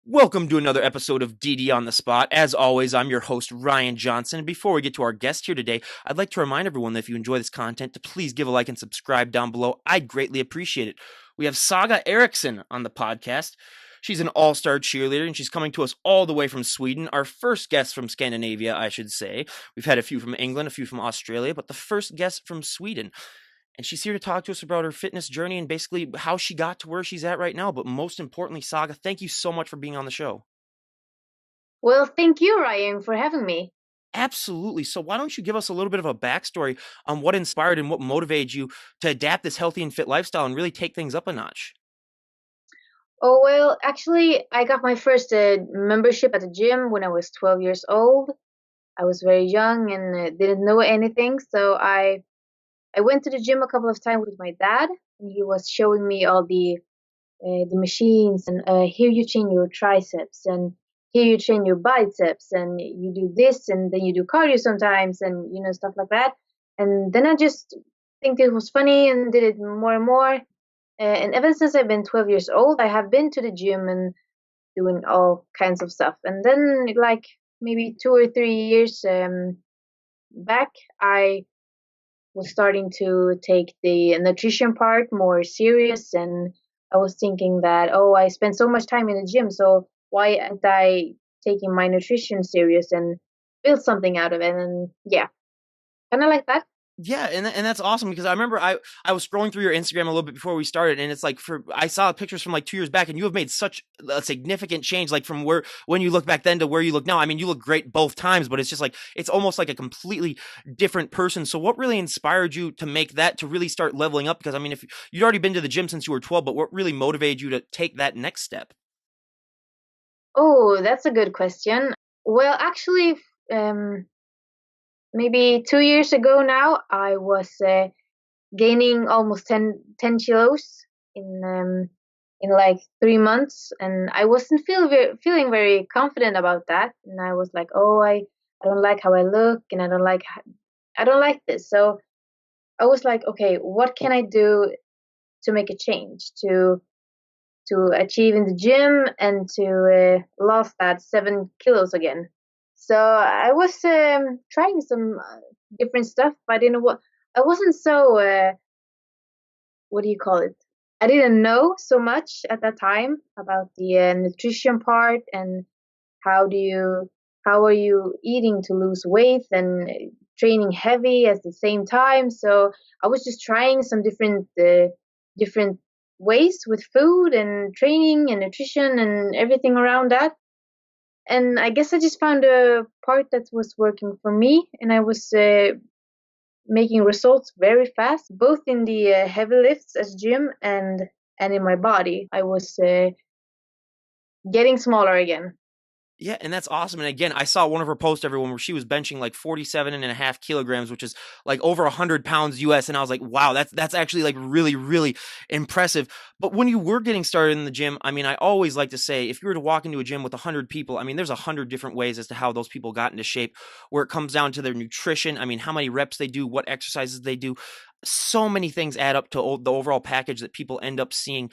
Welcome to another episode of DD on the Spot. As always, I'm your host, Ryan Johnson. And before we get to our guest here today, I'd like to remind everyone that if you enjoy this content, to please give a like and subscribe down below. I'd greatly appreciate it. We have Saga Eriksson on the podcast. She's an all-star cheerleader, and she's coming to us all the way from Sweden. Our first guest from Scandinavia, I should say. We've had a few from England, a few from Australia, but the first guest from Sweden. And she's here to talk to us about her fitness journey and basically how she got to where she's at right now. But most importantly, Saga, thank you so much for being on the show. Well, thank you, Ryan, for having me. Absolutely. So why don't you give us a little bit of a backstory on what inspired and what motivated you to adapt this healthy and fit lifestyle and really take things up a notch? Oh, well, actually, I got my first membership at the gym when I was 12 years old. I was very young and didn't know anything, so I went to the gym a couple of times with my dad, and he was showing me all the machines, and here you train your triceps, and here you train your biceps, and you do this, and then you do cardio sometimes, and stuff like that. And then I just think it was funny and did it more and more. And ever since I've been 12 years old, I have been to the gym and doing all kinds of stuff. And then, like maybe 2 or 3 years back, I was starting to take the nutrition part more serious, and I was thinking that, oh, I spend so much time in the gym, so why aren't I taking my nutrition serious and build something out of it? And yeah, kind of like that. Yeah, and that's awesome because I remember I was scrolling through your Instagram a little bit before we started, and it's like I saw pictures from like 2 years back, and you have made such a significant change, like from when you look back then to where you look now. I mean, you look great both times, but it's just like it's almost like a completely different person. So, what really inspired you to make that to really start leveling up? Because I mean, if you'd already been to the gym since you were 12, but what really motivated you to take that next step? Oh, that's a good question. Well, actually, um, maybe 2 years ago now, I was gaining almost 10 kilos in like 3 months, and I wasn't feeling very confident about that. And I was like, oh, I don't like how I look, and I don't like this. So I was like, okay, what can I do to make a change to achieve in the gym and to lose that 7 kilos again? So I was trying some different stuff, but I wasn't so what do you call it? I didn't know so much at that time about the nutrition part, and how do you how are you eating to lose weight and training heavy at the same time. So I was just trying some different ways with food and training and nutrition and everything around that. And I guess I just found a part that was working for me, and I was making results very fast, both in the heavy lifts as gym and in my body. I was getting smaller again. Yeah, and that's awesome. And again, I saw one of her posts, everyone, where she was benching like 47.5 kilograms, which is like over 100 pounds US. And I was like, wow, that's actually like really, really impressive. But when you were getting started in the gym, I mean, I always like to say, if you were to walk into a gym with 100 people, I mean, there's 100 different ways as to how those people got into shape, where it comes down to their nutrition. I mean, how many reps they do, what exercises they do. So many things add up to the overall package that people end up seeing.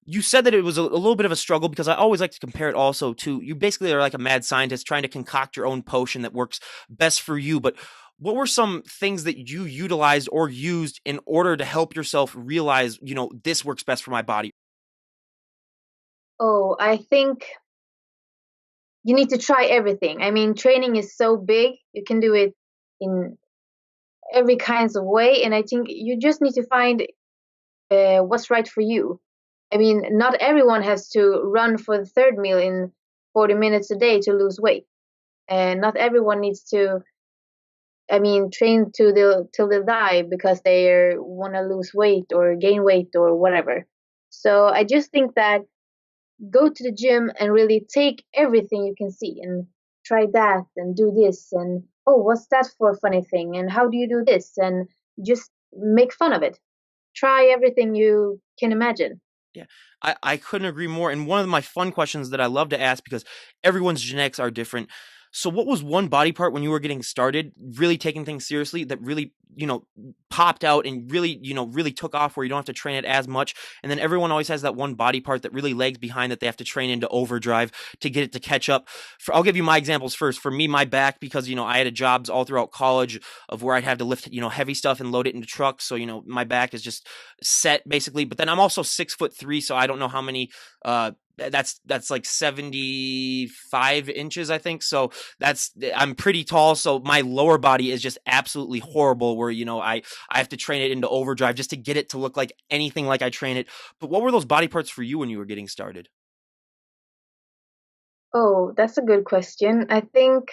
You said that it was a little bit of a struggle because I always like to compare it also to you basically are like a mad scientist trying to concoct your own potion that works best for you. But what were some things that you utilized or used in order to help yourself realize, this works best for my body? Oh, I think you need to try everything. I mean, training is so big. You can do it in every kinds of way, and I think you just need to find what's right for you. I mean, not everyone has to run for the third meal in 40 minutes a day to lose weight, and not everyone needs to, I mean, train till they die because they want to lose weight or gain weight or whatever. So I just think that go to the gym and really take everything you can see and try that and do this, and oh, what's that for a funny thing, and how do you do this, and just make fun of it. Try everything you can imagine. Yeah, I couldn't agree more. And one of my fun questions that I love to ask because everyone's genetics are different. So, what was one body part when you were getting started, really taking things seriously, that really popped out and really, really took off where you don't have to train it as much. And then everyone always has that one body part that really lags behind that they have to train into overdrive to get it to catch up. I'll give you my examples first. For me, my back, because, I had jobs all throughout college of where I'd have to lift, heavy stuff and load it into trucks. So, my back is just set basically. But then I'm also 6'3", so I don't know how many, that's like 75 inches, I think. So I'm pretty tall. So my lower body is just absolutely horrible where, I have to train it into overdrive just to get it to look like anything like I train it. But what were those body parts for you when you were getting started? Oh, that's a good question. I think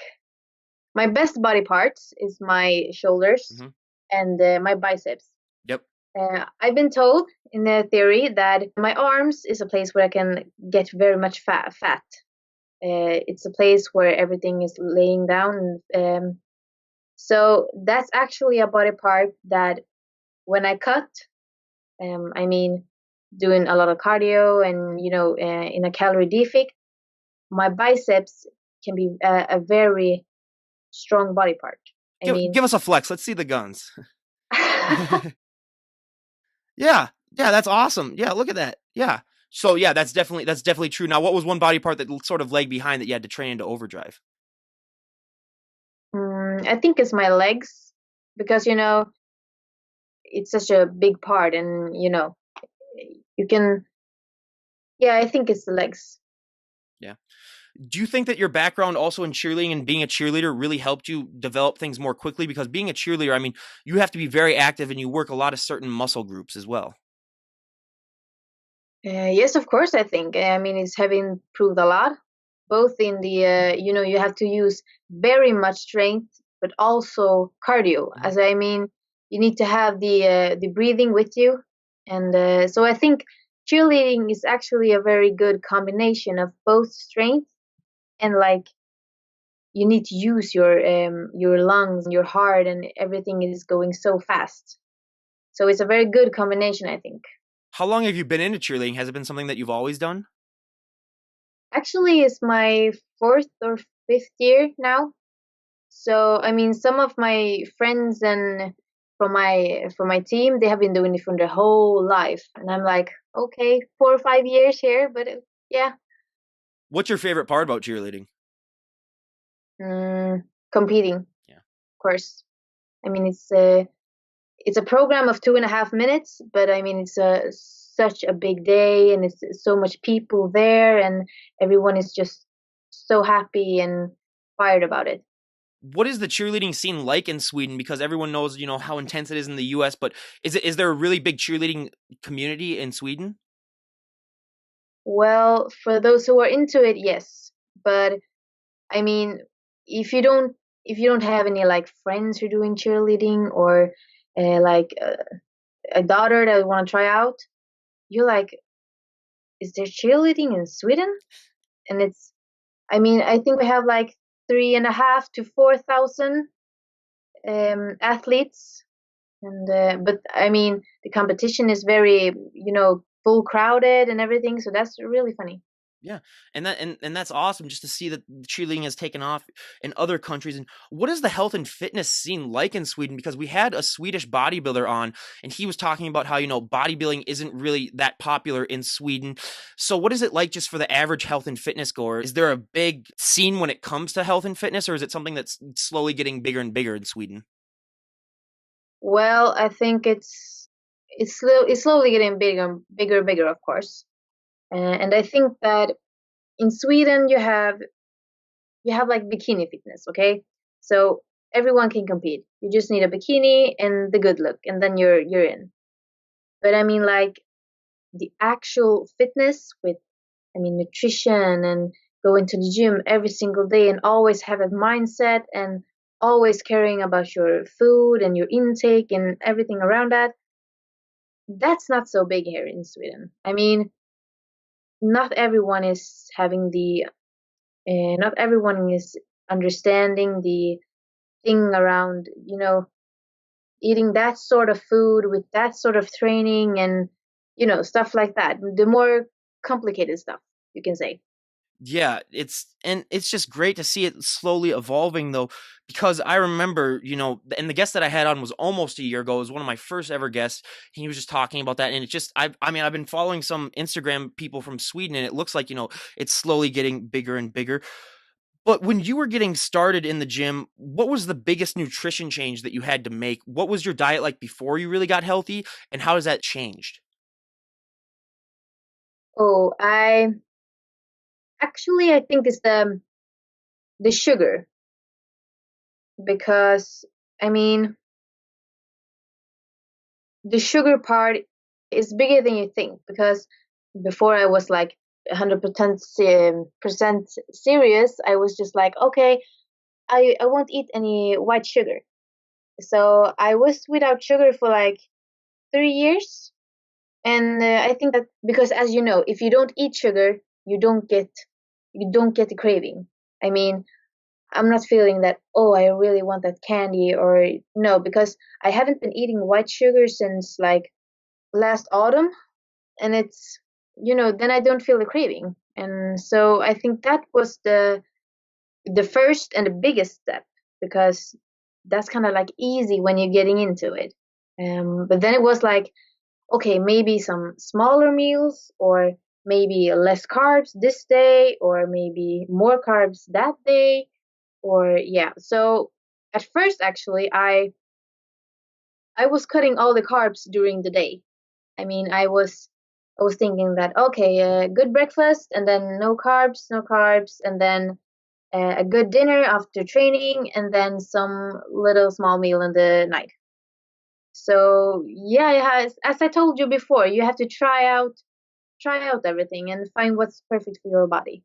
my best body parts is my shoulders Mm-hmm. and my biceps. Yep. I've been told in the theory that my arms is a place where I can get very much fat. It's a place where everything is laying down. So that's actually a body part that when I cut, I mean, doing a lot of cardio and, in a calorie deficit, my biceps can be a very strong body part. I mean, Give us a flex. Let's see the guns. Yeah. Yeah, that's awesome. Yeah, look at that. Yeah. So yeah, that's definitely true. Now, what was one body part that sort of lagged behind that you had to train into overdrive? I think it's my legs because, it's such a big part and, you can, yeah, I think it's the legs. Yeah. Do you think that your background also in cheerleading and being a cheerleader really helped you develop things more quickly? Because being a cheerleader, I mean, you have to be very active and you work a lot of certain muscle groups as well. Yes, of course, I think. I mean, it's having improved a lot, both in the, you have to use very much strength, but also cardio. Mhm. As I mean, you need to have the breathing with you. And so I think cheerleading is actually a very good combination of both strength and like you need to use your lungs, your heart, and everything is going so fast. So it's a very good combination, I think. How long have you been into cheerleading? Has it been something that you've always done? Actually, it's my fourth or fifth year now. So I mean, some of my friends and from my team, they have been doing it for their whole life, and I'm like, okay, 4 or 5 years here, but yeah, What's your favorite part about cheerleading? mm, competing, of Yeah. course. I mean, it's a program of 2.5 minutes, but I mean, it's such a big day, and it's so much people there, and everyone is just so happy and fired about it. What is the cheerleading scene like in Sweden? Because everyone knows, how intense it is in the US, but is there a really big cheerleading community in Sweden? Well, for those who are into it, yes. But I mean, if you don't if you don't have any like friends who are doing cheerleading or like a daughter that want to try out, you're like, is there cheerleading in Sweden? And I mean, I think we have like 3.5 to 4,000 athletes, and but I mean, the competition is very, full crowded and everything, so that's really funny. Yeah, and that's awesome just to see that cheerleading has taken off in other countries. And what is the health and fitness scene like in Sweden? Because we had a Swedish bodybuilder on, and he was talking about how bodybuilding isn't really that popular in Sweden. So what is it like just for the average health and fitness goer? Is there a big scene when it comes to health and fitness, or is it something that's slowly getting bigger and bigger in Sweden? Well, I think it's slowly getting bigger, of course. And I think that in Sweden you have like bikini fitness, okay? So everyone can compete. You just need a bikini and the good look, and then you're in. But I mean, like the actual fitness with, I mean, nutrition and going to the gym every single day and always have a mindset and always caring about your food and your intake and everything around that. That's not so big here in Sweden. I mean, not everyone is having not everyone is understanding the thing around, eating that sort of food with that sort of training and, stuff like that. The more complicated stuff, you can say. Yeah, it's just great to see it slowly evolving though, because I remember, and the guest that I had on was almost a year ago. It was one of my first ever guests. He was just talking about that, and it just, I mean, I've been following some Instagram people from Sweden, and it looks like, it's slowly getting bigger and bigger. But when you were getting started in the gym, what was the biggest nutrition change that you had to make? What was your diet like before you really got healthy, and how has that changed? Oh, I think it's the sugar, because I mean the sugar part is bigger than you think, because before I was like 100% percent serious. I was just like, okay, I won't eat any white sugar. So I was without sugar for like 3 years. And I think that because, as you know, if you don't eat sugar, you don't get the craving. I mean, I'm not feeling that, oh, I really want that candy, or no, because I haven't been eating white sugar since like last autumn, and it's, then I don't feel the craving. And so I think that was the first and the biggest step, because that's kind of like easy when you're getting into it. But then it was like, okay, maybe some smaller meals, or maybe less carbs this day, or maybe more carbs that day, or yeah. So at first, actually, I was cutting all the carbs during the day. I mean, I was thinking that, okay, a good breakfast, and then no carbs, no carbs, and then a good dinner after training, and then some little small meal in the night. So yeah, as I told you before, you have to try out everything and find what's perfect for your body.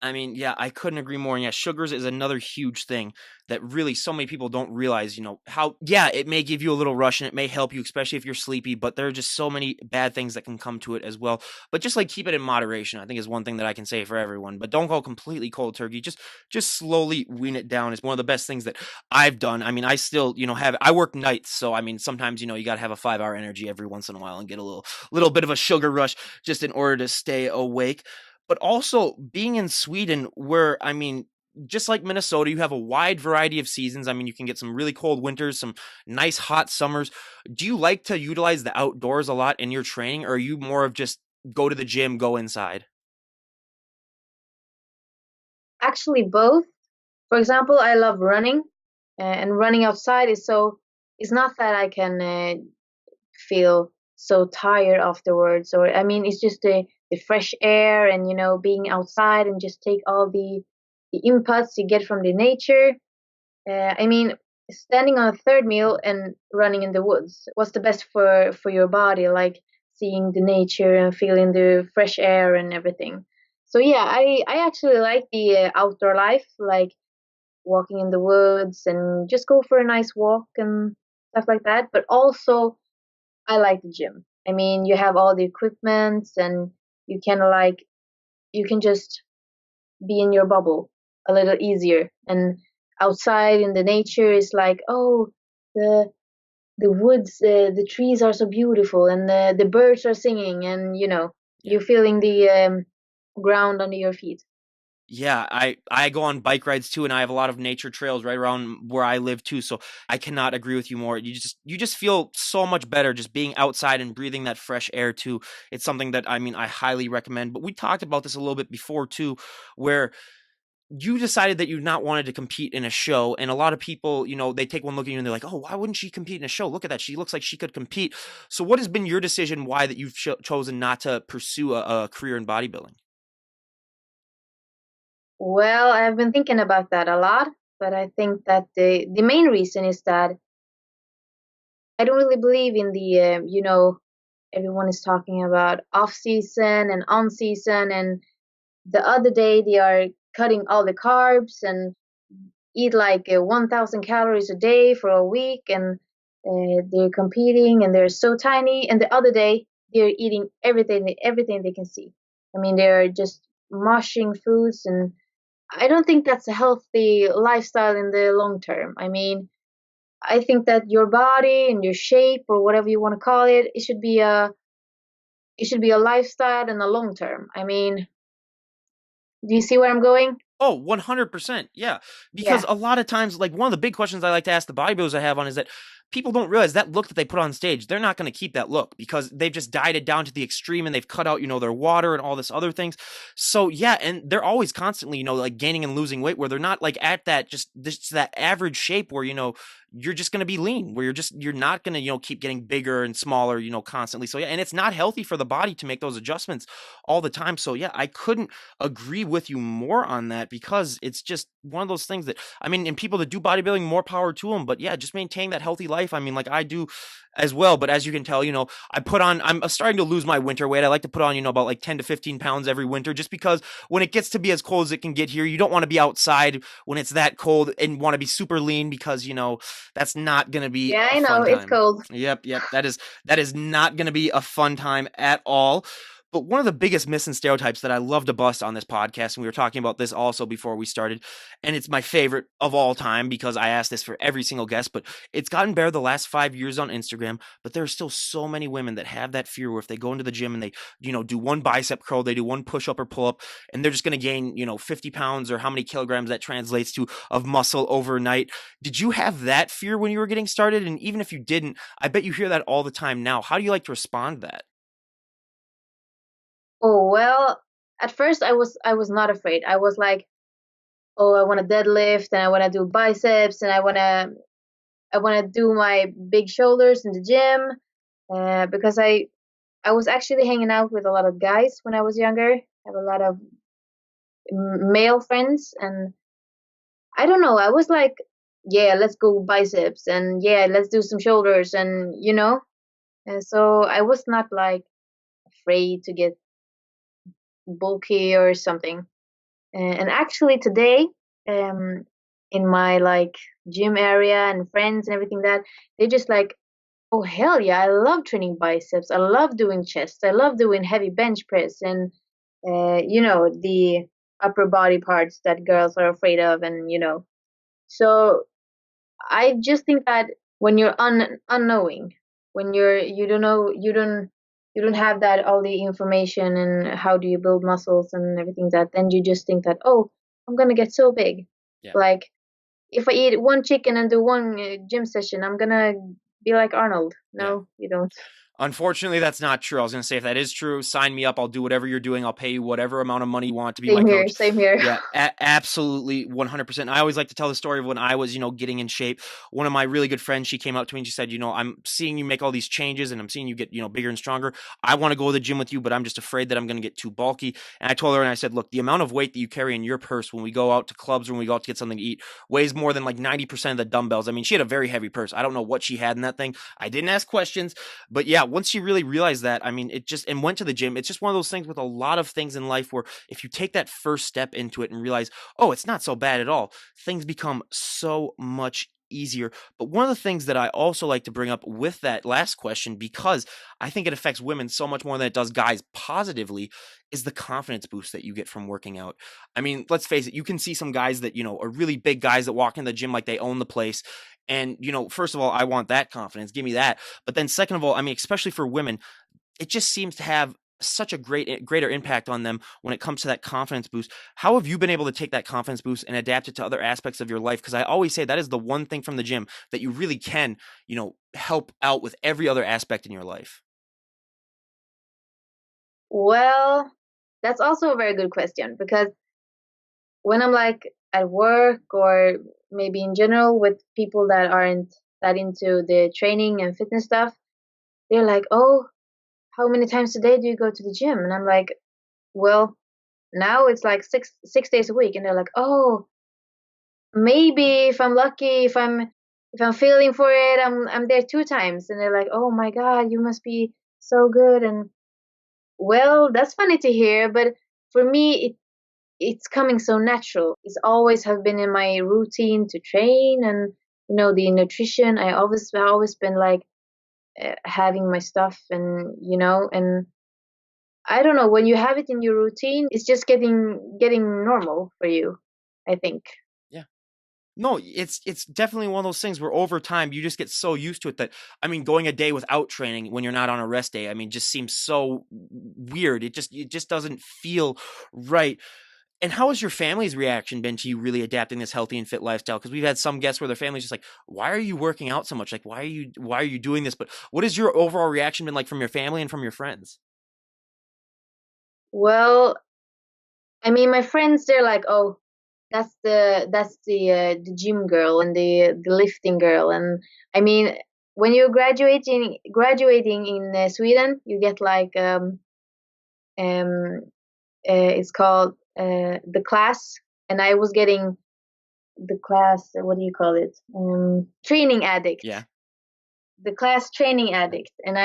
I mean, yeah, I couldn't agree more. And yeah, sugars is another huge thing that really so many people don't realize, how, yeah, it may give you a little rush and it may help you, especially if you're sleepy, but there are just so many bad things that can come to it as well. But just like keep it in moderation, I think is one thing that I can say for everyone. But don't go completely cold turkey. Just slowly wean it down. It's one of the best things that I've done. I mean, I still, I work nights. So I mean, sometimes, you got to have a 5 hour energy every once in a while and get a little bit of a sugar rush just in order to stay awake. But also being in Sweden, where, I mean, just like Minnesota, you have a wide variety of seasons. I mean, you can get some really cold winters, some nice hot summers. Do you like to utilize the outdoors a lot in your training, or are you more of just go to the gym, go inside? Actually, both. For example, I love running, and running outside is so. It's not that I can feel so tired afterwards, or I mean, it's just the fresh air, and being outside and just take all the inputs you get from the nature. I mean, standing on a third meal and running in the woods, what's the best for your body? Like seeing the nature and feeling the fresh air and everything. So yeah, I actually like the outdoor life, like walking in the woods and just go for a nice walk and stuff like that. But also, I like the gym. I mean, you have all the equipment, and you can like you can just be in your bubble a little easier. And outside in the nature is like, oh, the the woods, the trees are so beautiful, and the birds are singing, and Yeah. you're feeling the ground under your feet. Yeah, I go on bike rides too, and I have a lot of nature trails right around where I live too. So I cannot agree with you more. You just feel so much better just being outside and breathing that fresh air too. It's something that, I mean, I highly recommend. But we talked about this a little bit before too, where you decided that you not wanted to compete in a show, and a lot of people, they take one look at you and they're like, oh, why wouldn't she compete in a show? Look at that, she looks like she could compete. So what has been your decision why that you've chosen not to pursue a career in bodybuilding? Well, I've been thinking about that a lot, but I think that the main reason is that I don't really believe in the everyone is talking about off season and on season, and the other day they are cutting all the carbs and eat like 1,000 calories a day for a week, and they're competing and they're so tiny, and the other day they're eating everything they can see. I mean, they're just mushing foods, and I don't think that's a healthy lifestyle in the long term. I mean, I think that your body and your shape, or whatever you want to call it, it should be a lifestyle in the long term. I mean, Do you see where I'm going? Oh, 100%. Yeah. Because Yeah. a lot of times, like one of the big questions I like to ask the bodybuilders I have on is that people don't realize that look that they put on stage, they're not going to keep that look because they've just dieted down to the extreme and they've cut out, their water and all this other things. So yeah, and they're always constantly, like gaining and losing weight where they're not like at that just this that average shape where, you're just going to be lean, where you're not going to, keep getting bigger and smaller, constantly. So yeah, and it's not healthy for the body to make those adjustments all the time. So yeah, I couldn't agree with you more on that because it's just one of those things that I mean, and people that do bodybuilding, more power to them. But yeah, just maintaining that healthy life. I mean, like I do as well. But as you can tell, I'm starting to lose my winter weight. I like to put on, about like 10 to 15 pounds every winter just because when it gets to be as cold as it can get here, you don't want to be outside when it's that cold and want to be super lean because, that's not going to be Yeah, a I know fun it's time. cold. Yep. That is not going to be a fun time at all. But one of the biggest myths and stereotypes that I love to bust on this podcast, and we were talking about this also before we started, and it's my favorite of all time because I ask this for every single guest, but it's gotten better the last 5 years on Instagram. But there are still so many women that have that fear where if they go into the gym and they, do one bicep curl, they do one push up or pull up, and they're just going to gain, 50 pounds or how many kilograms that translates to of muscle overnight. Did you have that fear when you were getting started? And even if you didn't, I bet you hear that all the time now. How do you like to respond to that? Oh well, at first I was not afraid. I was like, oh, I want to deadlift and I want to do biceps and I want to do my big shoulders in the gym because I was actually hanging out with a lot of guys when I was younger. I have a lot of male friends, and I don't know. I was like, yeah, let's go biceps, and yeah, let's do some shoulders, and. And so I was not like afraid to get bulky or something. And actually today, um, in my like gym area and friends and everything that they just like, oh hell yeah, I love training biceps. I love doing chest. I love doing heavy bench press and the upper body parts that girls are afraid of, and. So I just think that when you're unknowing, when you don't know, you don't have that all the information and how do you build muscles and everything that, then you just think that, oh, I'm gonna get so big. Yeah. Like if I eat one chicken and do one gym session, I'm gonna be like Arnold. Yeah. No, you don't. Unfortunately, that's not true. I was going to say, if that is true, sign me up. I'll do whatever you're doing. I'll pay you whatever amount of money you want to be my Same here. coach. Same here. Yeah, absolutely, 100%. I always like to tell the story of when I was, getting in shape. One of my really good friends, she came up to me and she said, I'm seeing you make all these changes and I'm seeing you get, bigger and stronger. I want to go to the gym with you, but I'm just afraid that I'm going to get too bulky. And I told her and I said, look, the amount of weight that you carry in your purse when we go out to clubs or when we go out to get something to eat weighs more than like 90% of the dumbbells. I mean, she had a very heavy purse. I don't know what she had in that thing. I didn't ask questions. But yeah, once she really realized that, I mean, it just, and went to the gym, it's just one of those things with a lot of things in life where if you take that first step into it and realize, oh, it's not so bad at all, things become so much easier. But one of the things that I also like to bring up with that last question, because I think it affects women so much more than it does guys positively, is the confidence boost that you get from working out. I mean, let's face it, you can see some guys that, are really big guys that walk in the gym like they own the place. And, first of all, I want that confidence. Give me that. But then second of all, I mean, especially for women, it just seems to have such a greater impact on them when it comes to that confidence boost. How have you been able to take that confidence boost and adapt it to other aspects of your life? Because I always say that is the one thing from the gym that you really can, help out with every other aspect in your life. Well, that's also a very good question because when I'm like at work or maybe in general with people that aren't that into the training and fitness stuff, they're like, "Oh, how many times a day do you go to the gym?" And I'm like, "Well, now it's like six days a week." And they're like, "Oh, maybe if I'm lucky, if I'm feeling for it, I'm there 2 times." And they're like, "Oh my God, you must be so good." And well, that's funny to hear, but for me, it's coming so natural. It's always have been in my routine to train, and the nutrition. I always been like having my stuff, and I don't know, when you have it in your routine, it's just getting normal for you, I think. Yeah. No, it's definitely one of those things where over time you just get so used to it that I mean, going a day without training when you're not on a rest day, I mean, just seems so weird. It just doesn't feel right. And how has your family's reaction been to you really adapting this healthy and fit lifestyle? Because we've had some guests where their family's just like, "Why are you working out so much? Like, why are you doing this?" But what has your overall reaction been like from your family and from your friends? Well, I mean, my friends, they're like, "Oh, the gym girl and the lifting girl." And I mean, when you're graduating in Sweden, you get like um it's called the class, and I was getting the class. What do you call it? Training addict. Yeah. The class training addict, and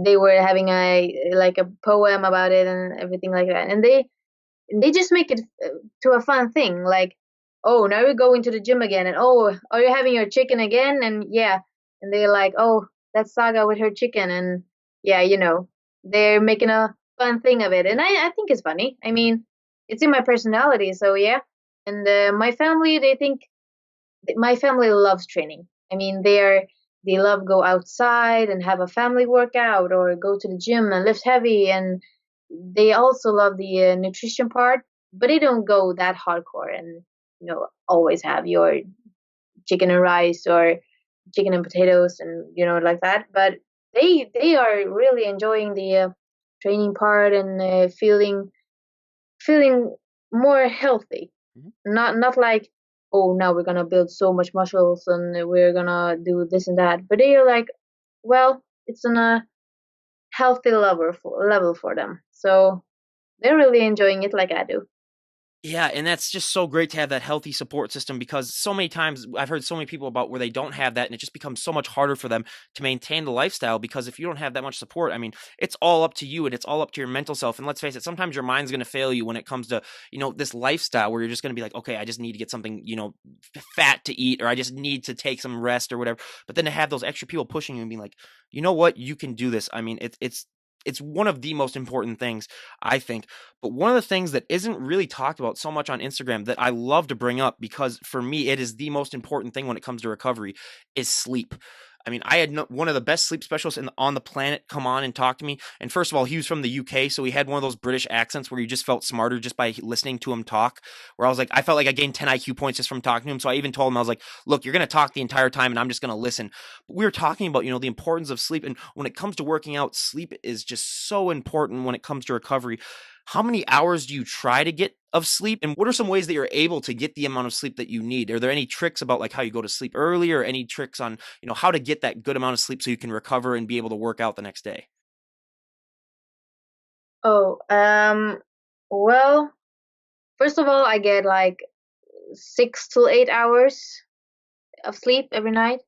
they were having a like a poem about it and everything like that, and they just make it to a fun thing, like, oh, now we're going to the gym again, and oh, are you having your chicken again? And yeah, and they're like, oh, that's Saga with her chicken, and yeah, they're making a fun thing of it, and I think it's funny. I mean, it's in my personality, so yeah. And my family, my family loves training. I mean, they love go outside and have a family workout or go to the gym and lift heavy, and they also love the nutrition part, but they don't go that hardcore and always have your chicken and rice or chicken and potatoes and like that. But they are really enjoying the training part and feeling more healthy. Mhm. Not like, oh, now we're gonna build so much muscles and we're gonna do this and that. But they are like, well, it's on a healthy level for them. So they're really enjoying it like I do. Yeah, and that's just so great to have that healthy support system because so many times I've heard so many people about where they don't have that and it just becomes so much harder for them to maintain the lifestyle because if you don't have that much support, I mean, it's all up to you and it's all up to your mental self. And let's face it, sometimes your mind's going to fail you when it comes to, this lifestyle where you're just going to be like, okay, I just need to get something, fat to eat or I just need to take some rest or whatever. But then to have those extra people pushing you and being like, you know what, you can do this. I mean, it's one of the most important things, I think. But one of the things that isn't really talked about so much on Instagram that I love to bring up because for me it is the most important thing when it comes to recovery is sleep. I mean, I had one of the best sleep specialists on the planet come on and talk to me. And first of all, he was from the UK, so he had one of those British accents where you just felt smarter just by listening to him talk. Where I was like, I felt like I gained 10 IQ points just from talking to him. So I even told him, I was like, look, you're going to talk the entire time and I'm just going to listen. But we were talking about, the importance of sleep. And when it comes to working out, sleep is just so important when it comes to recovery. How many hours do you try to get of sleep? And what are some ways that you're able to get the amount of sleep that you need? Are there any tricks about like how you go to sleep early or any tricks on, how to get that good amount of sleep so you can recover and be able to work out the next day? Oh, well, first of all, I get like 6 to 8 hours of sleep every night,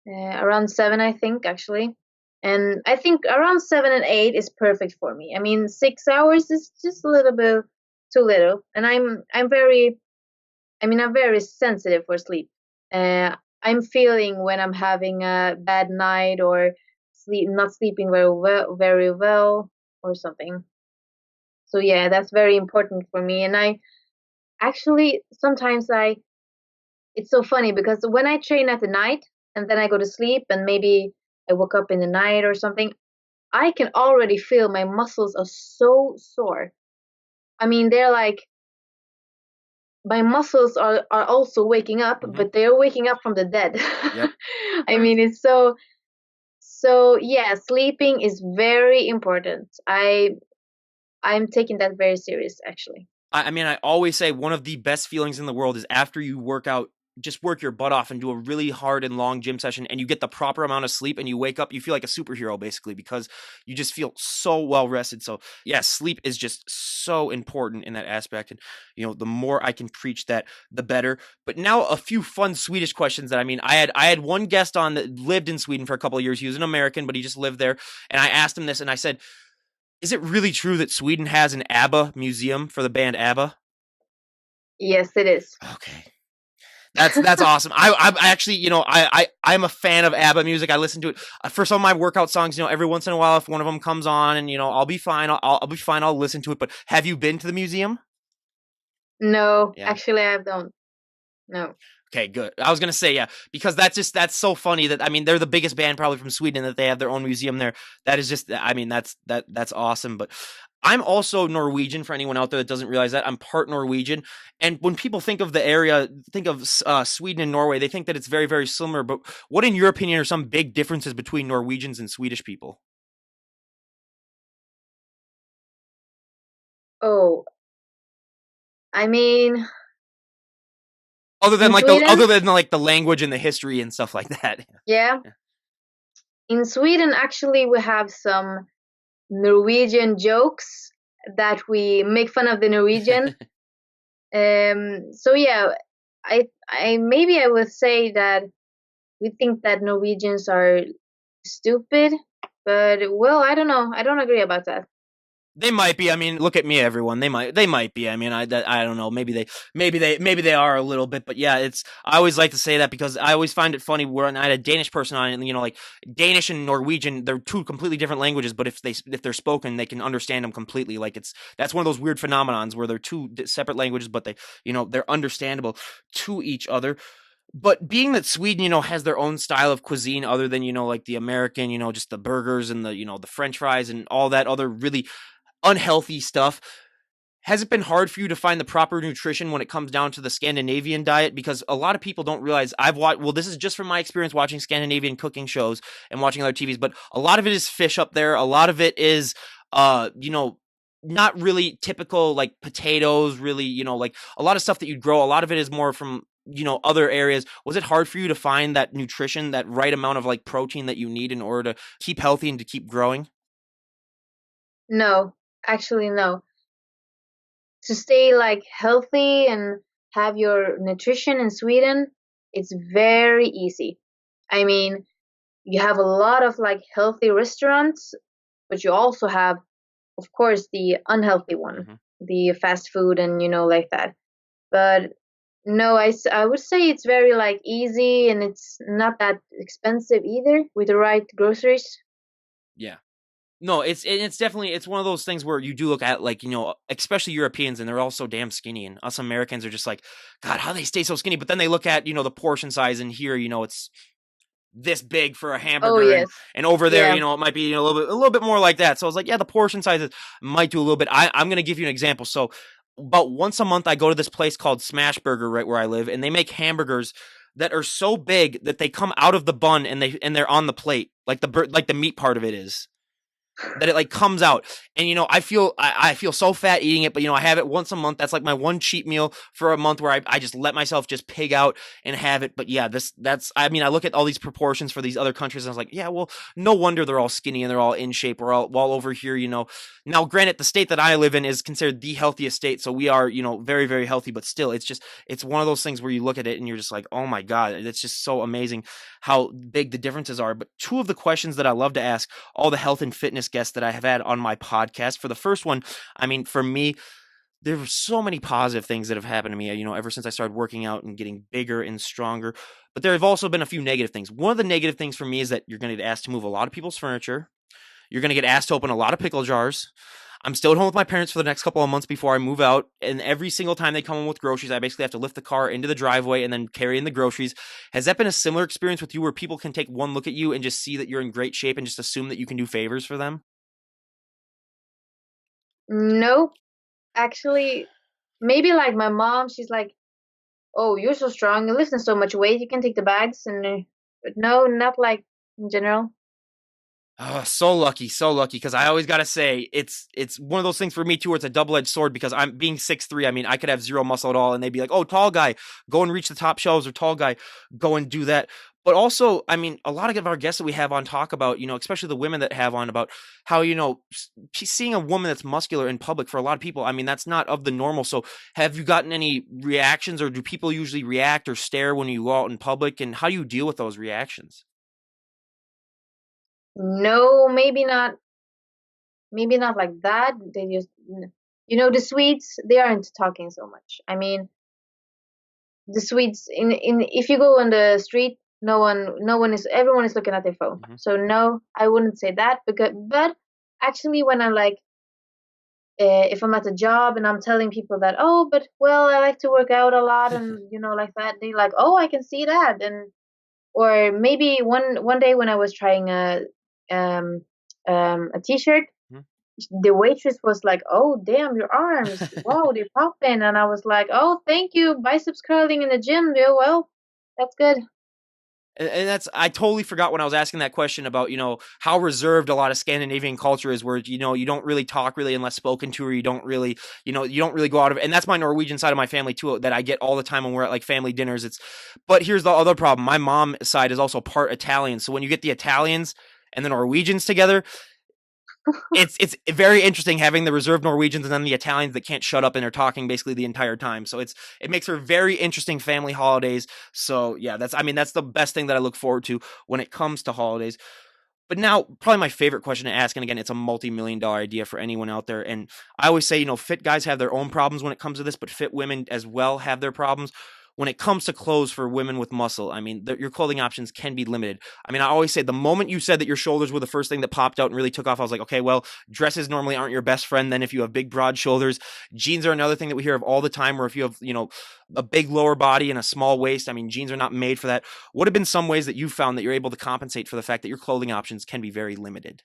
around 7, I think, actually. And I think around 7 and 8 is perfect for me. I mean, 6 hours is just a little bit too little, and I'm very sensitive for sleep. I'm feeling when I'm having a bad night or not sleeping very well, or something. So yeah, that's very important for me. And I actually sometimes it's so funny because when I train at the night and then I go to sleep and maybe I woke up in the night or something, I can already feel my muscles are so sore. I mean, they're like, my muscles are also waking up, Mhm. but they're waking up from the dead. Yep. I mean, it's so yeah, sleeping is very important. I'm taking that very serious, actually. I mean, I always say one of the best feelings in the world is after you work out, just work your butt off and do a really hard and long gym session and you get the proper amount of sleep and you wake up, you feel like a superhero basically because you just feel so well rested. So, yeah, sleep is just so important in that aspect. And, the more I can preach that, the better. But now a few fun Swedish questions that I had one guest on that lived in Sweden for a couple of years. He was an American, but he just lived there. And I asked him this and I said, is it really true that Sweden has an ABBA museum for the band ABBA? Yes, it is. Okay. That's awesome. I actually, I'm a fan of ABBA music. I listen to it for some of my workout songs. Every once in a while, if one of them comes on, and I'll be fine. I'll be fine. I'll listen to it. But have you been to the museum? No, Yeah. actually, I don't. No. Okay, good. I was gonna say yeah, because that's so funny that I mean they're the biggest band probably from Sweden that they have their own museum there. That is just I mean that's awesome. But I'm also Norwegian, for anyone out there that doesn't realize that. I'm part Norwegian. And when people think of the area, think of Sweden and Norway, they think that it's very, very similar. But what, in your opinion, are some big differences between Norwegians and Swedish people? Oh, I mean, in Other Sweden, than like the language and the history and stuff like that. yeah, in Sweden, actually, we have some Norwegian jokes that we make fun of the Norwegian. So yeah, I maybe I would say that we think that Norwegians are stupid, but well, I don't know. I don't agree about that. They might be. I mean, look at me, everyone. They might be. I mean, I don't know. Maybe they are a little bit. But yeah, it's. I always like to say that because I always find it funny when I had a Danish person on it. And, like Danish and Norwegian, they're two completely different languages. But if they're spoken, they can understand them completely. Like that's one of those weird phenomenons where they're two separate languages, but they're understandable to each other. But being that Sweden, has their own style of cuisine other than, like the American, just the burgers and the French fries and all that other really unhealthy stuff. Has it been hard for you to find the proper nutrition when it comes down to the Scandinavian diet? Because a lot of people don't realize I've watched, well, this is just from my experience watching Scandinavian cooking shows and watching other TVs, but a lot of it is fish up there. A lot of it is, not really typical like potatoes, really, like a lot of stuff that you grow. A lot of it is more from, other areas. Was it hard for you to find that nutrition, that right amount of like protein that you need in order to keep healthy and to keep growing? No, actually, no. To stay like healthy and have your nutrition in Sweden, it's very easy. I mean, you have a lot of like healthy restaurants, but you also have, of course, the unhealthy one, Mm-hmm. the fast food and like that. But no, I would say it's very like easy and it's not that expensive either with the right groceries. Yeah. No, it's definitely it's one of those things where you do look at like, especially Europeans, and they're all so damn skinny, and us Americans are just like, God, how do they stay so skinny? But then they look at, the portion size, and here, it's this big for a Oh hamburger, and yes. over there, Yeah. it might be a little bit more like that. So I was like, yeah, the portion sizes might do a little bit. I'm gonna give you an example. So about once a month I go to this place called Smash Burger right where I live, and they make hamburgers that are so big that they come out of the bun and they're on the plate, like the meat part of it is that it like comes out. And I feel so fat eating it, but I have it once a month. That's like my one cheat meal for a month where I just let myself just pig out and have it. But yeah, that's I mean, I look at all these proportions for these other countries and I was like, yeah, well, no wonder they're all skinny and they're all in shape. We're all over here, now granted, the state that I live in is considered the healthiest state, so we are, very, very healthy, but still it's one of those things where you look at it and you're just like, oh my God, it's just so amazing how big the differences are. But two of the questions that I love to ask all the health and fitness guests that I have had on my podcast. For the first one, I mean, for me, there were so many positive things that have happened to me, ever since I started working out and getting bigger and stronger. But there have also been a few negative things. One of the negative things for me is that you're going to get asked to move a lot of people's furniture. You're going to get asked to open a lot of pickle jars. I'm still at home with my parents for the next couple of months before I move out. And every single time they come in with groceries, I basically have to lift the car into the driveway and then carry in the groceries. Has that been a similar experience with you where people can take one look at you and just see that you're in great shape and just assume that you can do favors for them? No, actually, maybe like my mom, she's like, "Oh, you're so strong. You lift so much weight. You can take the bags." And but no, not like in general. Oh, so lucky. Because I always gotta say, it's one of those things for me too. Where it's a double edged sword because I'm being 6'3". I mean, I could have zero muscle at all, and they'd be like, "Oh, tall guy, go and reach the top shelves," or "Tall guy, go and do that." But also, I mean, a lot of our guests that we have on talk about, especially the women that have on about how seeing a woman that's muscular in public for a lot of people. I mean, that's not of the normal. So, have you gotten any reactions, or do people usually react or stare when you go out in public? And how do you deal with those reactions? No, maybe not. Maybe not like that. They just, the Swedes, they aren't talking so much. I mean, the Swedes in if you go on the street, no one is everyone is looking at their phone. Mm-hmm. So no, I wouldn't say that but actually when I'm like if I'm at a job and I'm telling people that, oh, but well, I like to work out a lot and like that, they like, oh, I can see that. And or maybe one day when I was trying a t-shirt, the waitress was like, "Oh, damn, your arms! Wow, they're popping!" And I was like, "Oh, thank you, biceps curling in the gym. Yeah, well, that's good." And that's, I totally forgot when I was asking that question about, how reserved a lot of Scandinavian culture is, where, you don't really talk really unless spoken to, or you don't really, you don't really go out of, and that's my Norwegian side of my family too, that I get all the time when we're at like family dinners. But here's the other problem. My mom side is also part Italian. So when you get the Italians and the Norwegians together, it's very interesting having the reserved Norwegians and then the Italians that can't shut up and are talking basically the entire time. So it makes for very interesting family holidays. So yeah, that's the best thing that I look forward to when it comes to holidays. But now, probably my favorite question to ask, and again, it's a multi-million-dollar idea for anyone out there. And I always say, fit guys have their own problems when it comes to this, but fit women as well have their problems. When it comes to clothes for women with muscle, I mean, your clothing options can be limited. I mean, I always say the moment you said that your shoulders were the first thing that popped out and really took off, I was like, okay, well, dresses normally aren't your best friend then if you have big, broad shoulders. Jeans are another thing that we hear of all the time, where if you have, a big lower body and a small waist, I mean, jeans are not made for that. What have been some ways that you've found that you're able to compensate for the fact that your clothing options can be very limited?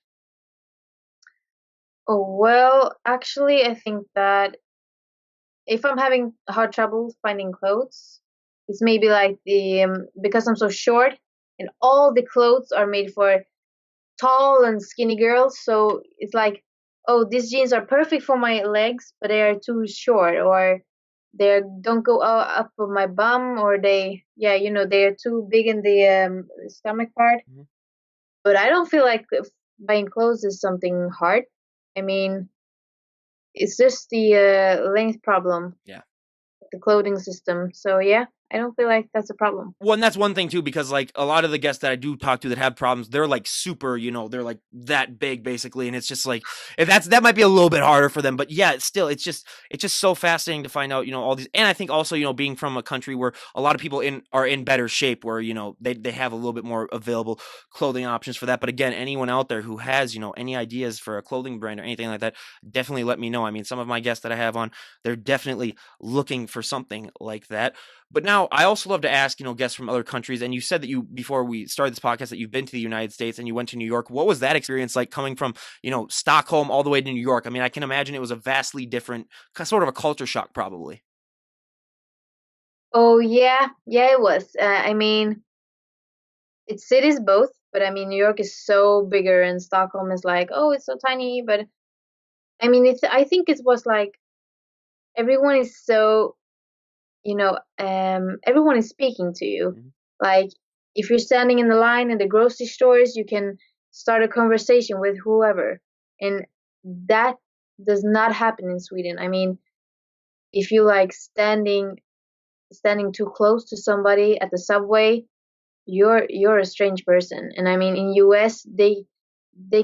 Oh, well, actually, I think that if I'm having hard trouble finding clothes, it's maybe like because I'm so short and all the clothes are made for tall and skinny girls. So it's like, oh, these jeans are perfect for my legs, but they are too short, or they don't go up of my bum, or yeah, they are too big in the stomach part. Mhm. But I don't feel like buying clothes is something hard. I mean, it's just the length problem, Yeah. the clothing system. So yeah, I don't feel like that's a problem. Well, and that's one thing too, because like a lot of the guests that I do talk to that have problems, they're like super, they're like that big basically, and it's just like, if that might be a little bit harder for them. But yeah, it's just so fascinating to find out, all these. And I think also, being from a country where a lot of people are in better shape, where they have a little bit more available clothing options for that. But again, anyone out there who has any ideas for a clothing brand or anything like that, definitely let me know. I mean, some of my guests that I have on, they're definitely looking for something like that. But now I also love to ask, guests from other countries. And you said that before we started this podcast, that you've been to the United States and you went to New York. What was that experience like, coming from, Stockholm all the way to New York? I mean, I can imagine it was a vastly different, sort of a culture shock, probably. Oh yeah, yeah, it was. I mean, it's cities both, but I mean, New York is so bigger, and Stockholm is like, oh, it's so tiny. But I mean, I think it was like everyone is so, everyone is speaking to you. Mhm. Like, if you're standing in the line in the grocery stores, you can start a conversation with whoever, and that does not happen in Sweden. I mean, if you like standing too close to somebody at the subway, you're a strange person. And I mean, in US, they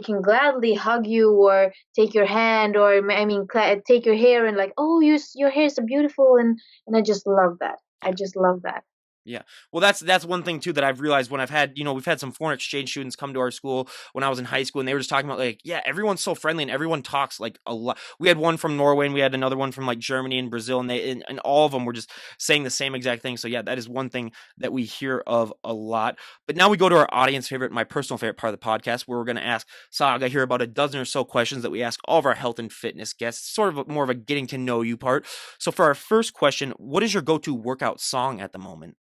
can gladly hug you or take your hand, or I mean, take your hair and like, oh, your hair is so beautiful, and I just love that. I Yeah. just love that. Yeah. Well, that's one thing too that I've realized when I've had, we've had some foreign exchange students come to our school when I was in high school, and they were just talking about like, yeah, everyone's so friendly and everyone talks like a lot. We had one from Norway and we had another one from like Germany and Brazil, and and all of them were just saying the same exact thing. So yeah, that is one thing that we hear of a lot. But now we go to our audience favorite, my personal favorite part of the podcast, where we're going to ask Saga here about a dozen or so questions that we ask all of our health and fitness guests, sort of more of a getting to know you part. So for our first question, what is your go-to workout song at the moment?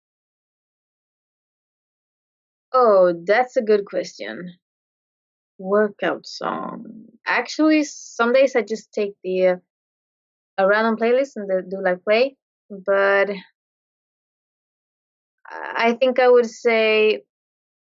Oh, that's a good question. Workout song. Actually, some days I just take the a random playlist and do like play. But I think I would say,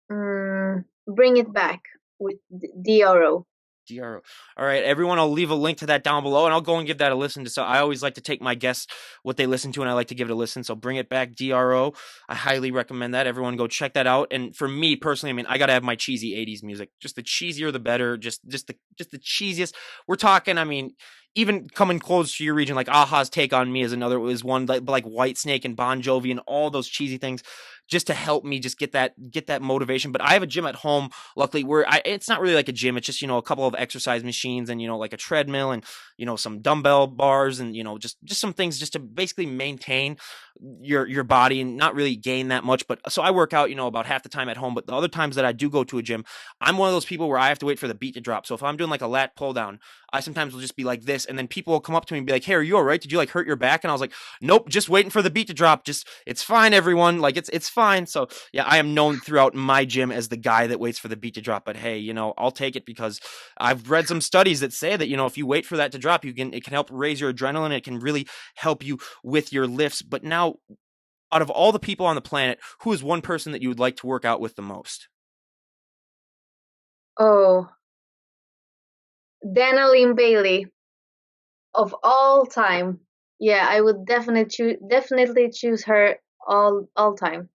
"Bring It Back" with DRO. DRO. All right, everyone, I'll leave a link to that down below, and I'll go and give that a listen to. So I always like to take my guests what they listen to, and I like to give it a listen. So Bring It Back, DRO. I highly recommend that. Everyone go check that out. And for me personally, I mean, I gotta have my cheesy '80s music. Just the cheesier, the better. Just the cheesiest. We're talking. I mean, even coming close to your region, like Aha's Take on Me is one like White Snake and Bon Jovi and all those cheesy things. just to help me just get that motivation. But I have a gym at home, luckily, where it's not really like a gym. It's just, a couple of exercise machines and, like a treadmill and, some dumbbell bars and, just some things just to basically maintain your body and not really gain that much. But so I work out, about half the time at home. But the other times that I do go to a gym, I'm one of those people where I have to wait for the beat to drop. So if I'm doing like a lat pull down, I sometimes will just be like this, and then people will come up to me and be like, "Hey, are you all right? Did you like hurt your back?" And I was like, "Nope, just waiting for the beat to drop. Just it's fine, everyone. Like it's fine." So yeah, I am known throughout my gym as the guy that waits for the beat to drop. But hey, I'll take it because I've read some studies that say that if you wait for that to drop, it can help raise your adrenaline. It can really help you with your lifts. But now, out of all the people on the planet, who is one person that you would like to work out with the most? Oh, Danaline Bailey of all time. Yeah, I would definitely choose her all time.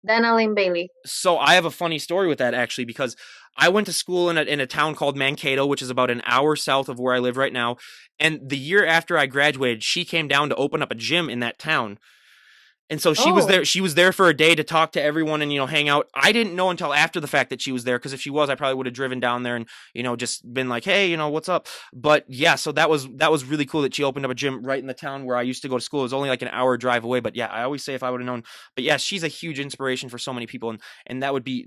Danaline Bailey. So I have a funny story with that actually, because I went to school in a town called Mankato, which is about an hour south of where I live right now. And the year after I graduated, she came down to open up a gym in that town. And so she was Oh, there. She was there for a day to talk to everyone and hang out. I didn't know until after the fact that she was there, because if she was, I probably would have driven down there and just been like, hey, what's up? But yeah, so that was really cool that she opened up a gym right in the town where I used to go to school. It was only like an hour drive away, but yeah, I always say if I would have known. But yeah, she's a huge inspiration for so many people, and that would be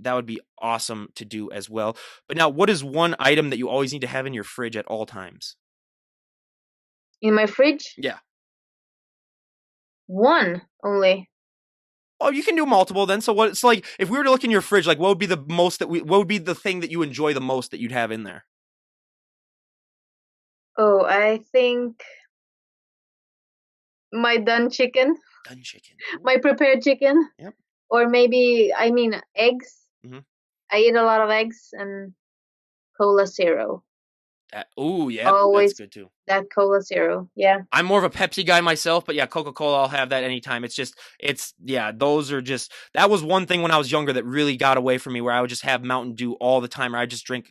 awesome to do as well. But now, what is one item that you always need to have in your fridge at all times? in my fridge, Yeah. one only. Oh, you can do multiple then. So what it's like if we were to look in your fridge, like what would be the most what would be the thing that you enjoy the most that you'd have in there? Oh, I think my done chicken, Done chicken. my prepared chicken, Yep. or maybe eggs. Mhm. I eat a lot of eggs and Cola Zero. Oh, yep, that's Always good too. that Cola Zero. Yeah. I'm more of a Pepsi guy myself, but yeah, Coca-Cola, I'll have that anytime. Yeah, those are just, that was one thing when I was younger that really got away from me, where I would just have Mountain Dew all the time, or I just drink,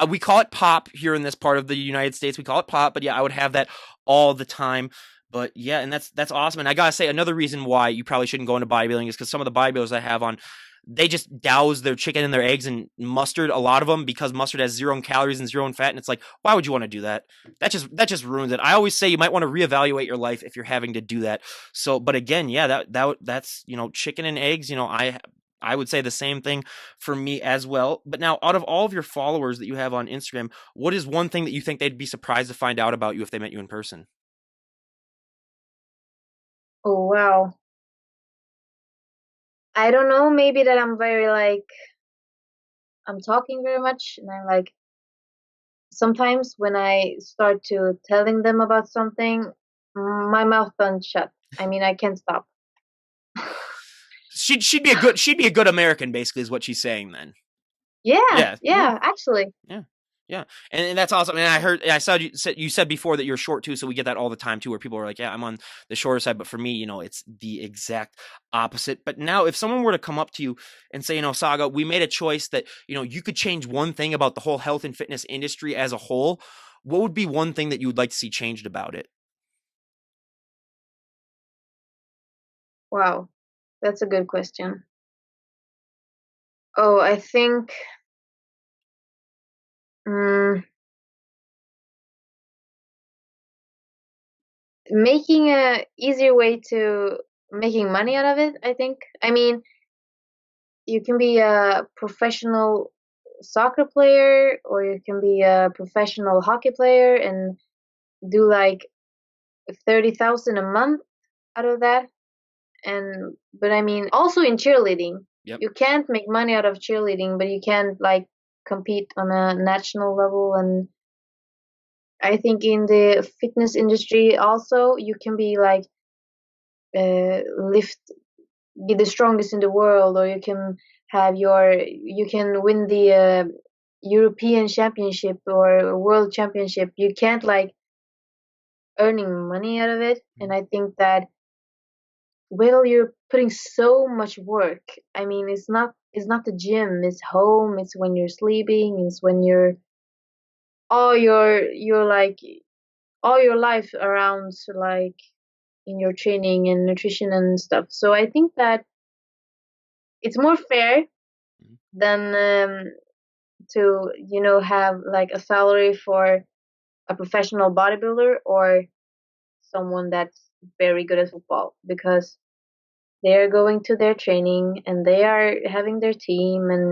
we call it pop here in this part of the United States. We call it pop, but yeah, I would have that all the time. But yeah, and that's awesome. And I gotta say, another reason why you probably shouldn't go into bodybuilding is because some of the bodybuilders I have on, they just douse their chicken and their eggs in mustard, a lot of them, because mustard has 0 calories and 0 fat. And it's like, why would you want to do that? That just ruins it. I always say you might want to reevaluate your life if you're having to do that. So, but again, yeah, that's chicken and eggs. I would say the same thing for me as well. But now, out of all of your followers that you have on Instagram, what is one thing that you think they'd be surprised to find out about you if they met you in person? Oh wow. I don't know. Maybe that I'm very I'm talking very much, and I'm like sometimes when I start to telling them about something, my mouth doesn't shut. I mean, I can't stop. She'd be a good American, basically, is what she's saying then. Yeah, Yeah, yeah. yeah, actually. Yeah. Yeah. And that's awesome. And I saw you said before that you're short too. So we get that all the time too, where people are like, yeah, I'm on the shorter side. But for me, it's the exact opposite. But now if someone were to come up to you and say, Saga, we made a choice that, you could change one thing about the whole health and fitness industry as a whole, what would be one thing that you would like to see changed about it? Wow, that's a good question. Oh, I think mm, making a easier way to making money out of it. I think. I mean, you can be a professional soccer player, or you can be a professional hockey player and do like 30,000 a month out of that. And but I mean, also in cheerleading, Yep. you can't make money out of cheerleading, but you can like compete on a national level. And I think in the fitness industry also, you can be like lift be the strongest in the world, or you can you can win the European Championship or World Championship. You can't like earning money out of it. And I think that, well, you're putting so much work. I mean, it's not the gym, it's home, it's when you're sleeping, it's when you're you're like all your life around, like in your training and nutrition and stuff. So I think that it's more fair Mhm. than to have like a salary for a professional bodybuilder or someone that's very good at football, because they're going to their training and they are having their team and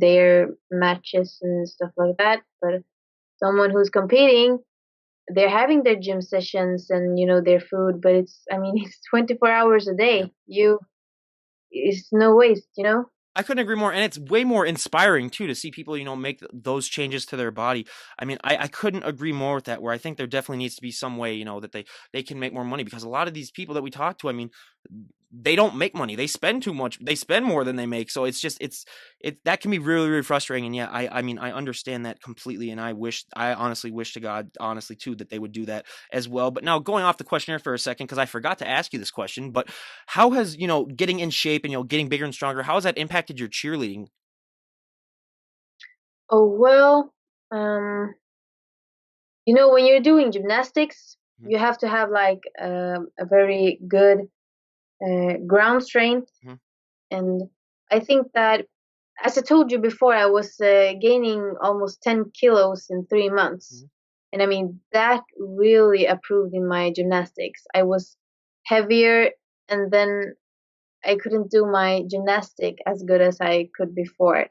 their matches and stuff like that. But someone who's competing, they're having their gym sessions and their food, but it's, I mean, it's 24 hours a Yeah. day. It's no waste. I couldn't agree more, and it's way more inspiring too to see people, make those changes to their body. I mean, I couldn't agree more with that. Where I think there definitely needs to be some way, that they can make more money, because a lot of these people that we talk to, I mean, they don't make money. They spend too much. They spend more than they make. So it's just it that can be really, really frustrating. And yeah, I mean, I understand that completely, and I honestly wish to God, honestly too, that they would do that as well. But now, going off the questionnaire for a second, because I forgot to ask you this question, but how has, getting in shape and, getting bigger and stronger, how has that impacted your cheerleading? Oh, well, when you're doing gymnastics, Mhm, you have to have like a very good ground strength. mhm, And I think that, as I told you before, I was gaining almost 10 kilos in 3 months. mhm. And I mean, that really improved in my gymnastics. I was heavier, and then I couldn't do my gymnastic as good as I could before.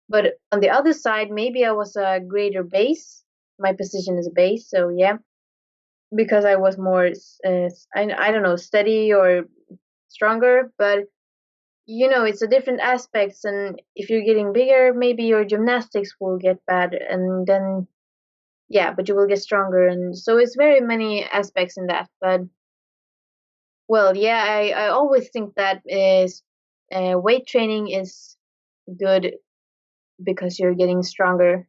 But on the other side, maybe I was a greater base. My position is base, so yeah, because I was more, I don't know, steady or stronger. But it's a different aspects, and if you're getting bigger, maybe your gymnastics will get bad, and then yeah, but you will get stronger, and so it's very many aspects in that. But well, yeah, I always think that is weight training is good because you're getting stronger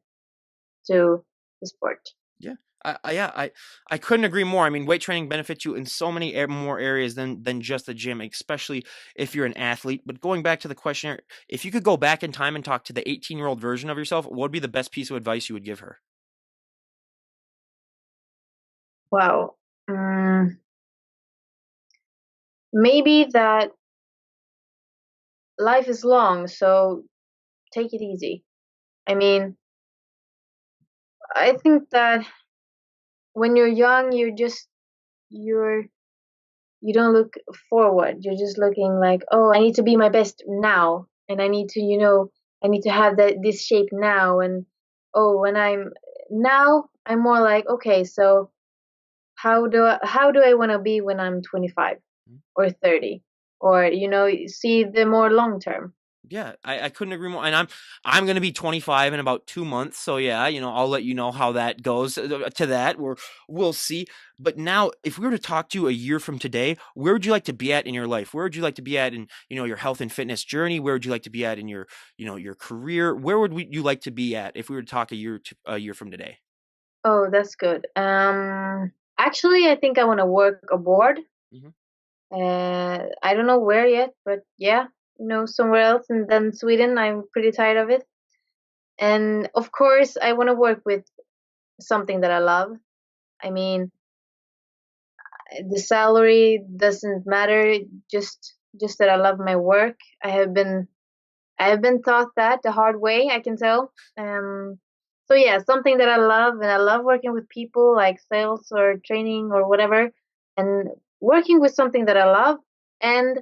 to the sport. Yeah. I couldn't agree more. I mean, weight training benefits you in so many more areas than just the gym, especially if you're an athlete. But going back to the questionnaire, if you could go back in time and talk to the 18-year-old version of yourself, what would be the best piece of advice you would give her? Wow. Maybe that life is long, so take it easy. I mean, I think that when you're young, you're you don't look forward. You're just looking like, oh, I need to be my best now, and I need to, I need to have this shape now. And oh, when I'm now, I'm more like, okay, so how do I want to be when I'm 25 or 30, or see the more long term. Yeah, I couldn't agree more. And I'm gonna be 25 in about 2 months. So yeah, I'll let you know how that goes to that. We'll see. But now, if we were to talk to you a year from today, where would you like to be at in your life? Where would you like to be at in, your health and fitness journey? Where would you like to be at in your, your career? Where would you like to be at if we were to talk a year from today? Oh, that's good. Actually, I think I want to work abroad. Hmm. I don't know where yet, but yeah, somewhere else, and then Sweden. I'm pretty tired of it. And of course, I want to work with something that I love. I mean, the salary doesn't matter, just that I love my work. I have been taught that the hard way, I can tell. So yeah, something that I love, and I love working with people, like sales or training or whatever, and working with something that I love. And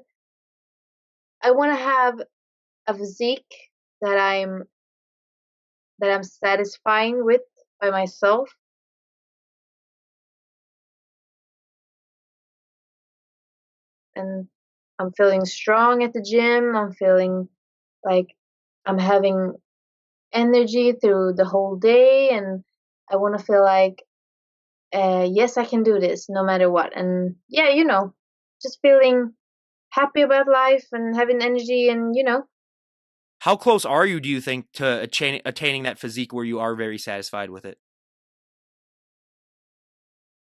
I want to have a physique that I'm satisfying with by myself, and I'm feeling strong at the gym. I'm feeling like I'm having energy through the whole day, and I want to feel like, yes, I can do this no matter what. And yeah, just feeling happy about life and having energy, and How close are you, do you think, to attaining that physique where you are very satisfied with it?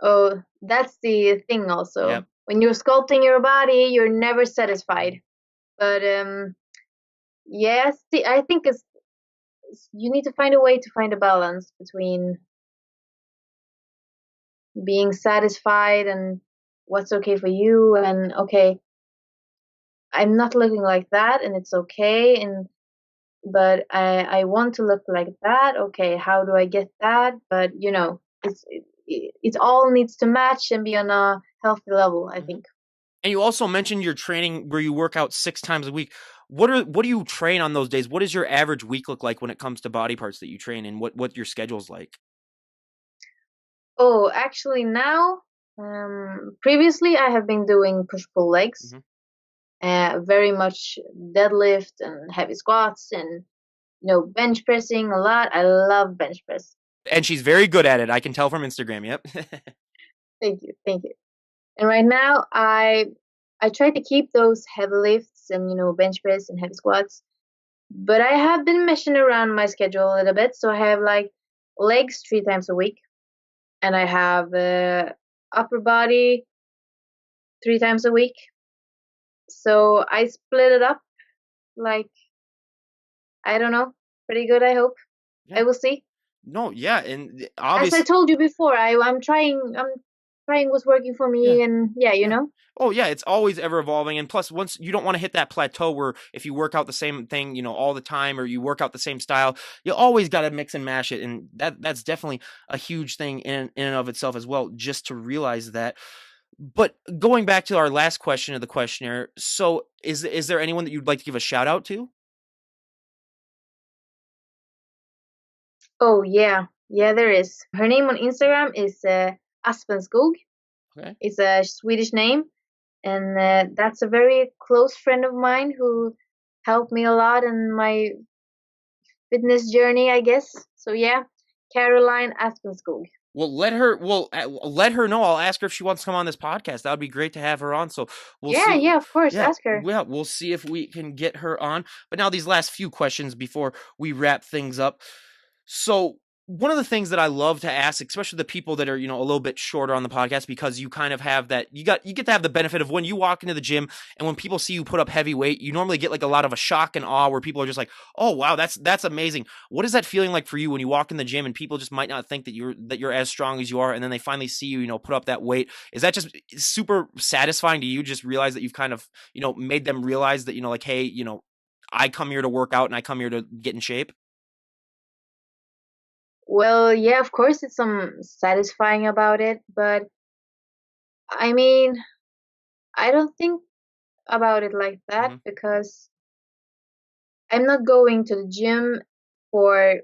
oh, that's the thing also. Yep. When you're sculpting your body, you're never satisfied. But yes, I think you need to find a way to find a balance between being satisfied and what's okay for you, and okay, I'm not looking like that, and it's okay. And but I want to look like that. Okay, how do I get that? But it all needs to match and be on a healthy level, I Mhm. think. And you also mentioned your training where you work out 6 times a week. What do you train on those days? What does your average week look like when it comes to body parts that you train, and what your schedule's like? Oh, actually now, previously I have been doing push-pull legs, Mhm. very much deadlift and heavy squats and bench pressing a lot. I love bench press. And she's very good at it. I can tell from Instagram. Yep. Thank you. And right now I try to keep those heavy lifts and bench press and heavy squats. But I have been meshing around my schedule a little bit, so I have like legs 3 times a week, and I have upper body 3 times a week. So I split it up like, I don't know, pretty good. I hope. I Yeah. will see. No, yeah, and As I obvious told you before, I'm trying what's working for yeah. me, and yeah, Yeah. Oh, yeah, it's always ever evolving, and plus, once you don't wanna hit that plateau where if you work out the same thing, all the time or you work out the same style, you always gotta mix and mash it, and that's definitely a huge thing in and of itself as well, just to realize that. But going back to our last question of the questionnaire, so is there anyone that you'd like to give a shout out to? Oh yeah, yeah, there is. Her name on Instagram is Aspenskog. Okay. It's a Swedish name, and that's a very close friend of mine who helped me a lot in my fitness journey, I guess. So yeah, Caroline Aspenskog. Let her know. I'll ask her if she wants to come on this podcast. That would be great to have her on. So we'll Yeah, see. yeah, of course. Yeah, Ask her. we'll see if we can get her on. But now these last few questions before we wrap things up. So one of the things that I love to ask, especially the people that are, a little bit shorter on the podcast, because you kind of have that, you get to have the benefit of when you walk into the gym and when people see you put up heavy weight, you normally get like a lot of a shock and awe where people are just like, oh wow, that's amazing. What is that feeling like for you when you walk in the gym and people just might not think that you're as strong as you are, and then they finally see you, put up that weight? Is that just super satisfying to you? Just realize that you've kind of, made them realize that, like, hey, I come here to work out and I come here to get in shape. Well, yeah, of course, it's some satisfying about it, but I mean, I don't think about it like that Hmm. because I'm not going to the gym for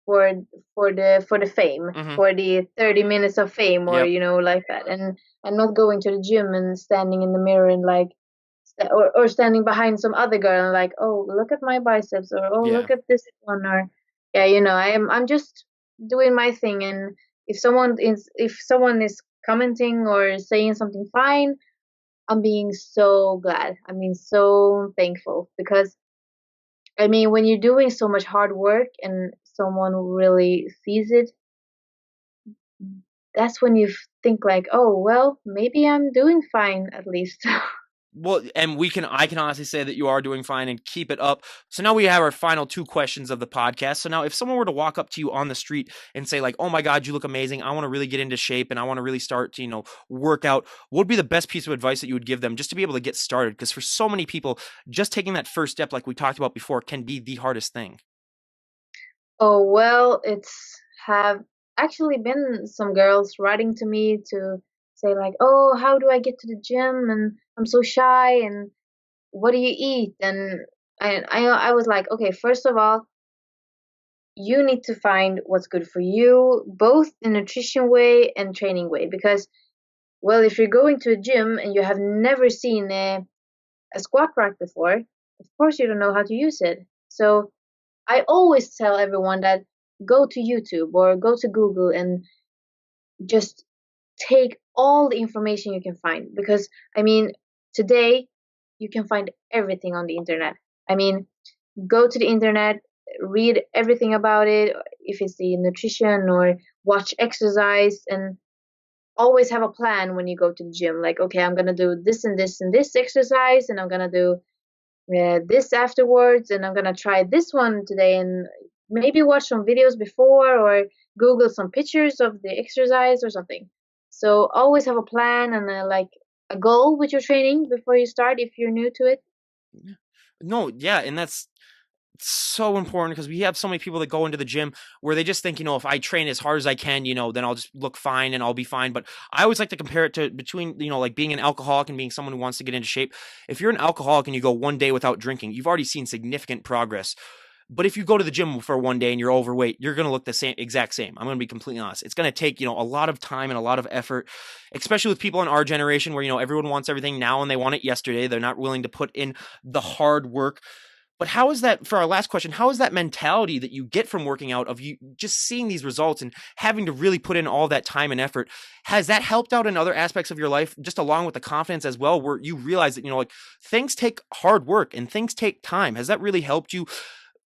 for for the fame, Hmm. for the 30 minutes of fame, or Yep. like that. And I'm not going to the gym and standing in the mirror and like or standing behind some other girl and like, oh, look at my biceps, or oh, Yeah. look at this one, or yeah, I'm just doing my thing. And if someone is commenting or saying something fine, I'm being so glad. I mean, so thankful, because I mean, when you're doing so much hard work and someone really sees it, that's when you think like, oh, well, maybe I'm doing fine at least. Well, and I can honestly say that you are doing fine and keep it up. So now we have our final two questions of the podcast. So now if someone were to walk up to you on the street and say like, "Oh my God, you look amazing. I want to really get into shape and I want to really start to, work out," what would be the best piece of advice that you would give them just to be able to get started? Because for so many people, just taking that first step, like we talked about before, can be the hardest thing. Oh, well, it's have actually been some girls writing to me to say like, "Oh, how do I get to the gym? And I'm so shy, and what do you eat?" And I was like, "Okay, first of all, you need to find what's good for you, both in nutrition way and training way, because well, if you're going to a gym and you have never seen a squat rack before, of course you don't know how to use it. So I always tell everyone that go to YouTube or go to Google and just take all the information you can find, because I mean, today you can find everything on the internet. I mean, go to the internet, read everything about it, if it's the nutrition, or watch exercise, and always have a plan when you go to the gym. Like, okay, I'm gonna do this and this and this exercise, and I'm gonna do this afterwards, and I'm gonna try this one today, and maybe watch some videos before, or Google some pictures of the exercise or something. So always have a plan, and like a goal with your training before you start if you're new to it? Yeah. No, yeah, and that's so important because we have so many people that go into the gym where they just think, if I train as hard as I can, then I'll just look fine and I'll be fine. But I always like to compare it to between, like being an alcoholic and being someone who wants to get into shape. If you're an alcoholic and you go one day without drinking, you've already seen significant progress. But if you go to the gym for one day and you're overweight, you're going to look the same, exact same. I'm going to be completely honest. It's going to take, a lot of time and a lot of effort, especially with people in our generation where, everyone wants everything now and they want it yesterday. They're not willing to put in the hard work. But how is that, for our last question, how is that mentality that you get from working out, of you just seeing these results and having to really put in all that time and effort, has that helped out in other aspects of your life, just along with the confidence as well, where you realize that, like things take hard work and things take time? Has that really helped you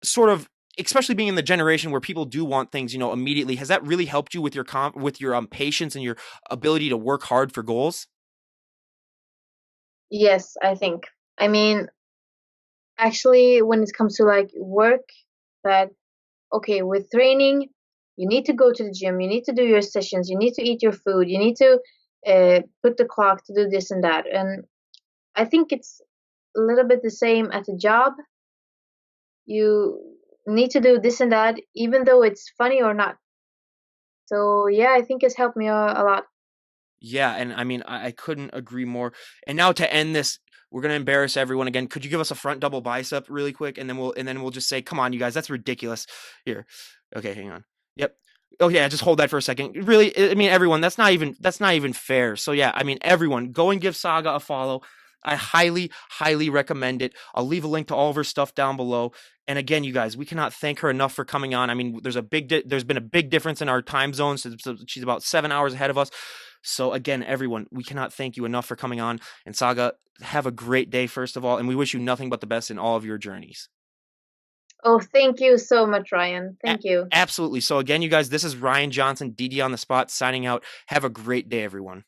sort of, especially being in the generation where people do want things, immediately? Has that really helped you with your patience and your ability to work hard for goals? Yes, I think. I mean, actually, when it comes to like work, that okay, with training, you need to go to the gym, you need to do your sessions, you need to eat your food, you need to put the clock to do this and that. And I think it's a little bit the same at a job. You need to do this and that, even though it's funny or not. So yeah, I think it's helped me a lot. Yeah, and I mean, I couldn't agree more. And now to end this, we're gonna embarrass everyone again. Could you give us a front double bicep really quick, and then we'll just say, "Come on, you guys, that's ridiculous." Here, okay, hang on. Yep. Oh yeah, just hold that for a second. Really, I mean, everyone, that's not even fair. So yeah, I mean, everyone, go and give Saga a follow. I highly, highly recommend it. I'll leave a link to all of her stuff down below. And again, you guys, we cannot thank her enough for coming on. I mean, there's been a big difference in our time zones. So she's about 7 hours ahead of us. So again, everyone, we cannot thank you enough for coming on. And Saga, have a great day, first of all, and we wish you nothing but the best in all of your journeys. Oh, thank you so much, Ryan. A- Thank you. Absolutely. So again, you guys, this is Ryan Johnson, DD on the spot, signing out. Have a great day, everyone.